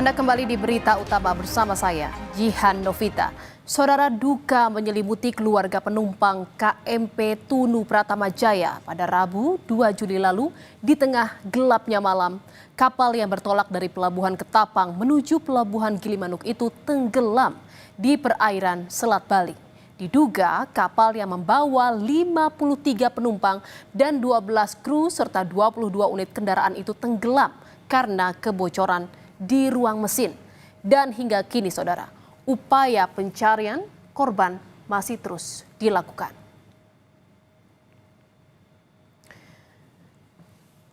Anda kembali di Berita Utama bersama saya, Jihan Novita. Saudara, duka menyelimuti keluarga penumpang KMP Tunu Pratama Jaya pada Rabu 2 Juli lalu di tengah gelapnya malam. Kapal yang bertolak dari Pelabuhan Ketapang menuju Pelabuhan Gilimanuk itu tenggelam di perairan Selat Bali. Diduga kapal yang membawa 53 penumpang dan 12 kru serta 22 unit kendaraan itu tenggelam karena kebocoran di ruang mesin. Dan hingga kini saudara, upaya pencarian korban masih terus dilakukan.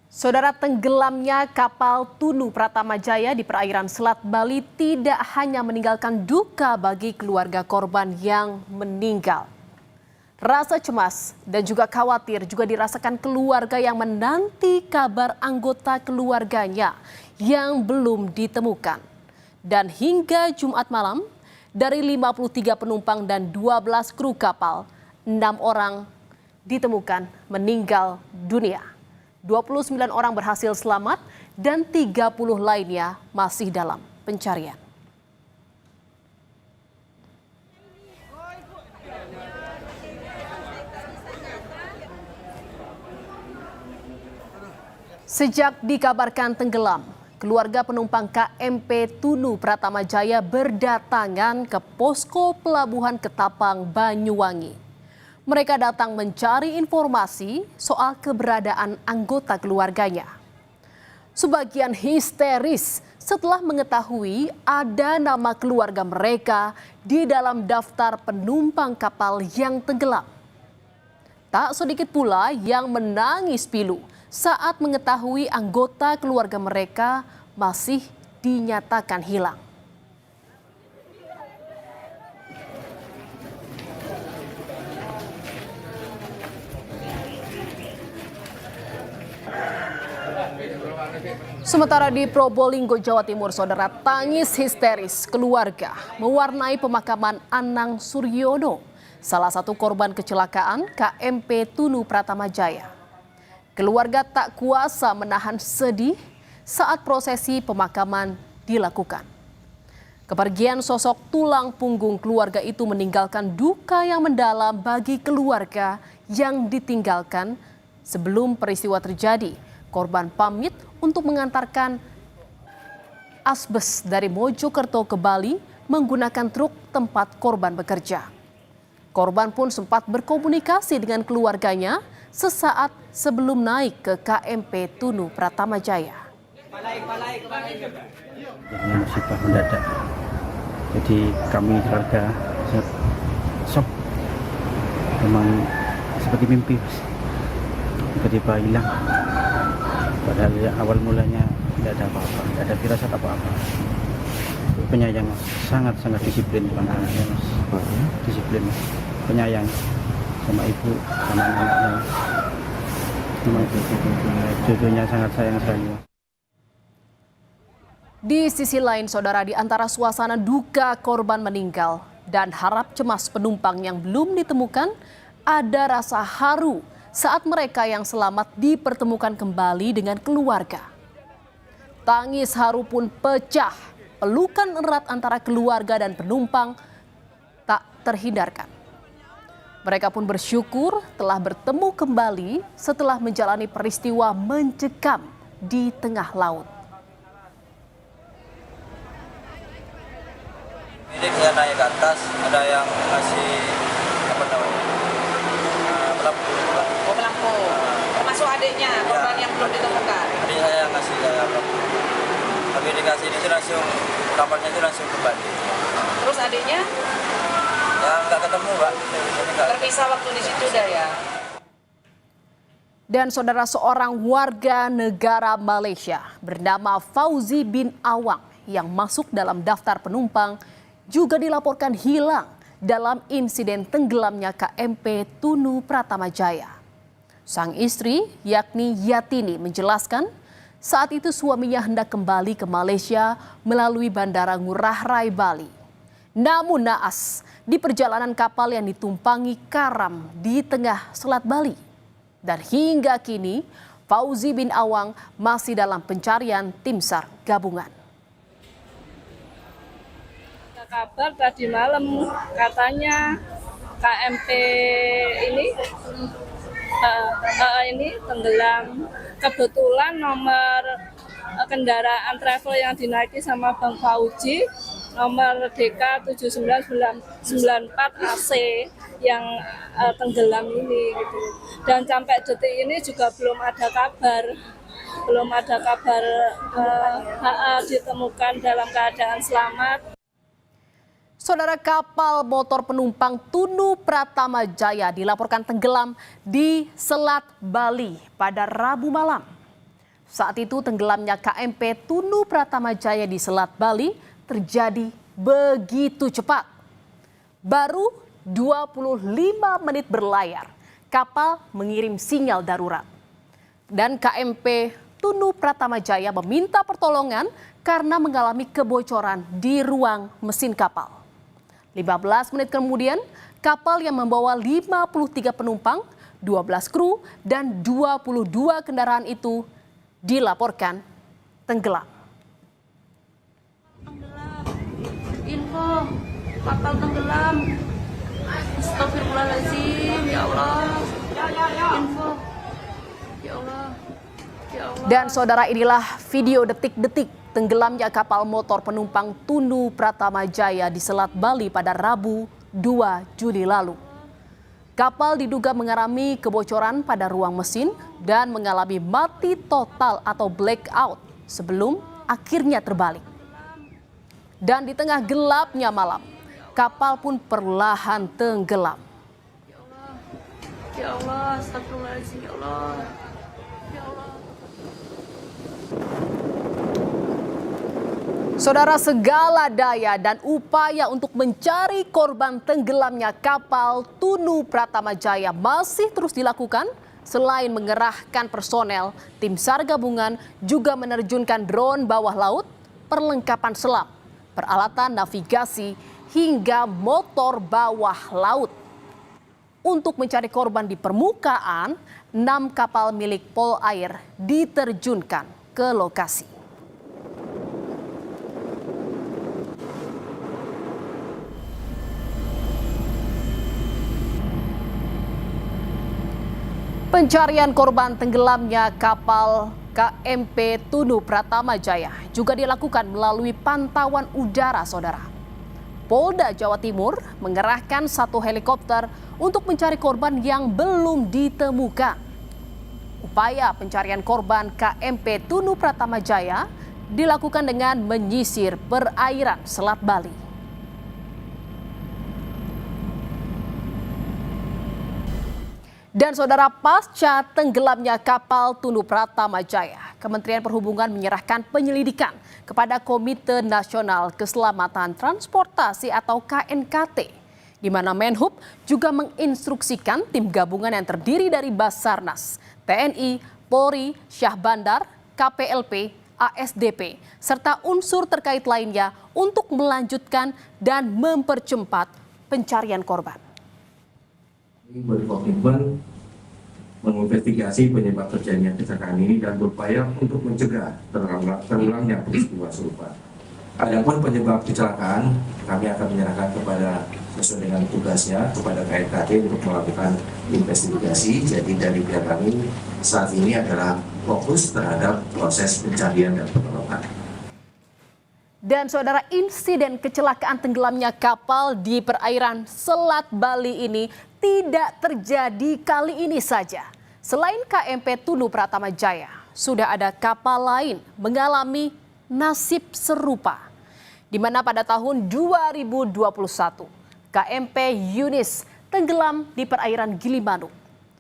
Saudara, tenggelamnya kapal Tunu Pratama Jaya di perairan Selat Bali tidak hanya meninggalkan duka bagi keluarga korban yang meninggal. Rasa cemas dan juga khawatir juga dirasakan keluarga yang menanti kabar anggota keluarganya yang belum ditemukan. Dan hingga Jumat malam, dari 53 penumpang dan 12 kru kapal, 6 orang ditemukan meninggal dunia. 29 orang berhasil selamat dan 30 lainnya masih dalam pencarian. Sejak dikabarkan tenggelam, keluarga penumpang KMP Tunu Pratama Jaya berdatangan ke posko Pelabuhan Ketapang, Banyuwangi. Mereka datang mencari informasi soal keberadaan anggota keluarganya. Sebagian histeris setelah mengetahui ada nama keluarga mereka di dalam daftar penumpang kapal yang tenggelam. Tak sedikit pula yang menangis pilu saat mengetahui anggota keluarga mereka masih dinyatakan hilang. Sementara di Probolinggo, Jawa Timur, saudara, tangis histeris keluarga mewarnai pemakaman Anang Suryono, salah satu korban kecelakaan KMP Tunu Pratama Jaya. Keluarga tak kuasa menahan sedih saat prosesi pemakaman dilakukan. Kepergian sosok tulang punggung keluarga itu meninggalkan duka yang mendalam bagi keluarga yang ditinggalkan. Sebelum peristiwa terjadi, korban pamit untuk mengantarkan asbes dari Mojokerto ke Bali menggunakan truk tempat korban bekerja. Korban pun sempat berkomunikasi dengan keluarganya sesaat sebelum naik ke KMP Tunu Pratama Jaya. Ini musibah mendadak. Jadi kami keluarga shock. Memang seperti mimpi. Tiba-tiba hilang. Padahal awal mulanya tidak ada apa-apa, tidak ada firasat apa-apa. Penyayang, sangat-sangat disiplin anaknya, mas. Disiplin, penyayang sama ibu, sama anaknya. Cucunya sangat sayang sekali. Di sisi lain, saudara, di antara suasana duka korban meninggal dan harap cemas penumpang yang belum ditemukan, ada rasa haru saat mereka yang selamat dipertemukan kembali dengan keluarga. Tangis haru pun pecah, pelukan erat antara keluarga dan penumpang tak terhindarkan. Mereka pun bersyukur telah bertemu kembali setelah menjalani peristiwa mencekam di tengah laut. Ini dia naik ke atas, ada yang ngasih apa namanya pelampung. Oh, pelampung. Termasuk adiknya, korban yang belum ditemukan. Adik saya yang ngasih saya pelampung. Tapi dikasih ini langsung kamarnya itu langsung kembali. Terus adiknya? Ya nggak ketemu, Pak. Terpisah waktu di situ dah ya. Dan saudara, seorang warga negara Malaysia bernama Fauzi bin Awang yang masuk dalam daftar penumpang juga dilaporkan hilang dalam insiden tenggelamnya KMP Tunu Pratama Jaya. Sang istri, yakni Yatini, menjelaskan saat itu suaminya hendak kembali ke Malaysia melalui Bandara Ngurah Rai, Bali. Namun naas, di perjalanan kapal yang ditumpangi karam di tengah Selat Bali. Dan hingga kini, Fauzi bin Awang masih dalam pencarian tim SAR gabungan. kabar tadi malam katanya KMP ini tenggelam. Kebetulan nomor kendaraan travel yang dinaiki sama Bang Fauji nomor DK 7994 AC yang tenggelam ini gitu. Dan sampai detik ini juga belum ada kabar ditemukan dalam keadaan selamat. Saudara, kapal motor penumpang Tunu Pratama Jaya dilaporkan tenggelam di Selat Bali pada Rabu malam. Saat itu tenggelamnya KMP Tunu Pratama Jaya di Selat Bali terjadi begitu cepat. Baru 25 menit berlayar, kapal mengirim sinyal darurat. Dan KMP Tunu Pratama Jaya meminta pertolongan karena mengalami kebocoran di ruang mesin kapal. 15 menit kemudian, kapal yang membawa 53 penumpang, 12 kru, dan 22 kendaraan itu dilaporkan tenggelam. Info kapal tenggelam. Astagfirullahaladzim, ya Allah. Info. Ya Allah. Ya Allah. Dan saudara, inilah video detik-detik tenggelamnya kapal motor penumpang Tunu Pratama Jaya di Selat Bali pada Rabu 2 Juli lalu. Kapal diduga mengalami kebocoran pada ruang mesin dan mengalami mati total atau blackout sebelum akhirnya terbalik. Dan di tengah gelapnya malam, kapal pun perlahan tenggelam. Ya Allah, astagfirullahaladzim, ya Allah. Ya Allah. Saudara, segala daya dan upaya untuk mencari korban tenggelamnya kapal Tunu Pratama Jaya masih terus dilakukan. Selain mengerahkan personel, tim SAR gabungan juga menerjunkan drone bawah laut, perlengkapan selam, peralatan navigasi, hingga motor bawah laut. Untuk mencari korban di permukaan, 6 kapal milik Polair diterjunkan ke lokasi. Pencarian korban tenggelamnya kapal KMP Tunu Pratama Jaya juga dilakukan melalui pantauan udara, saudara. Polda Jawa Timur mengerahkan 1 helikopter untuk mencari korban yang belum ditemukan. Upaya pencarian korban KMP Tunu Pratama Jaya dilakukan dengan menyisir perairan Selat Bali. Dan saudara, pasca tenggelamnya kapal Tunu Pratama Jaya, Kementerian Perhubungan menyerahkan penyelidikan kepada Komite Nasional Keselamatan Transportasi atau KNKT, di mana Menhub juga menginstruksikan tim gabungan yang terdiri dari Basarnas, TNI, Polri, Syah Bandar, KPLP, ASDP, serta unsur terkait lainnya untuk melanjutkan dan mempercepat pencarian korban. Berkomitmen menginvestigasi penyebab terjadinya kecelakaan ini dan berupaya untuk mencegah terulangnya peristiwa serupa. Adapun penyebab kecelakaan, kami akan menyerahkan kepada sesuai dengan tugasnya kepada KNKT untuk melakukan investigasi. Jadi dari pihak kami saat ini adalah fokus terhadap proses pencarian dan pertolongan. Dan saudara, insiden kecelakaan tenggelamnya kapal di perairan Selat Bali ini tidak terjadi kali ini saja. Selain KMP Tunu Pratama Jaya, sudah ada kapal lain mengalami nasib serupa. Di mana pada tahun 2021, KMP Yunis tenggelam di perairan Gilimanuk.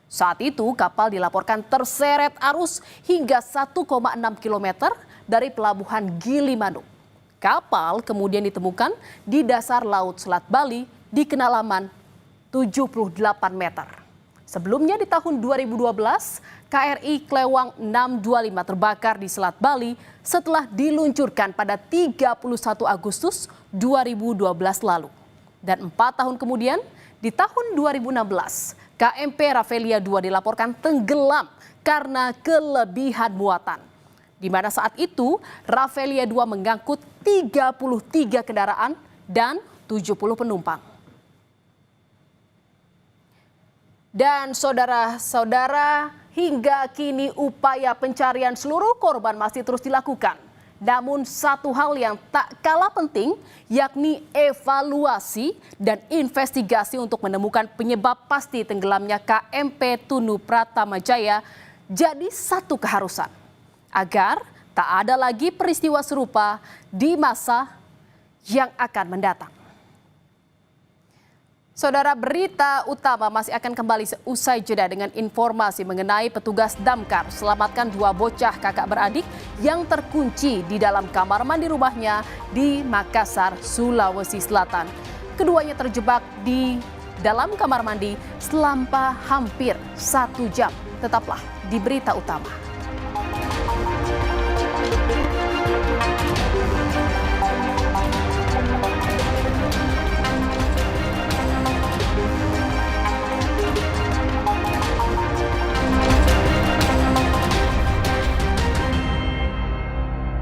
Saat itu kapal dilaporkan terseret arus hingga 1,6 km dari pelabuhan Gilimanuk. Kapal kemudian ditemukan di dasar Laut Selat Bali di kedalaman 78 meter. Sebelumnya di tahun 2012, KRI Klewang 625 terbakar di Selat Bali setelah diluncurkan pada 31 Agustus 2012 lalu. Dan 4 tahun kemudian, di tahun 2016, KMP Rafflesia 2 dilaporkan tenggelam karena kelebihan muatan. Di mana saat itu Rafflesia 2 mengangkut 33 kendaraan dan 70 penumpang. Dan saudara-saudara, hingga kini upaya pencarian seluruh korban masih terus dilakukan. Namun satu hal yang tak kalah penting, yakni evaluasi dan investigasi untuk menemukan penyebab pasti tenggelamnya KMP Tunu Pratama Jaya jadi satu keharusan. Agar tak ada lagi peristiwa serupa di masa yang akan mendatang. Saudara, berita utama masih akan kembali usai jeda dengan informasi mengenai petugas damkar selamatkan 2 bocah kakak beradik yang terkunci di dalam kamar mandi rumahnya di Makassar, Sulawesi Selatan. Keduanya terjebak di dalam kamar mandi selama hampir 1 jam. Tetaplah di berita utama.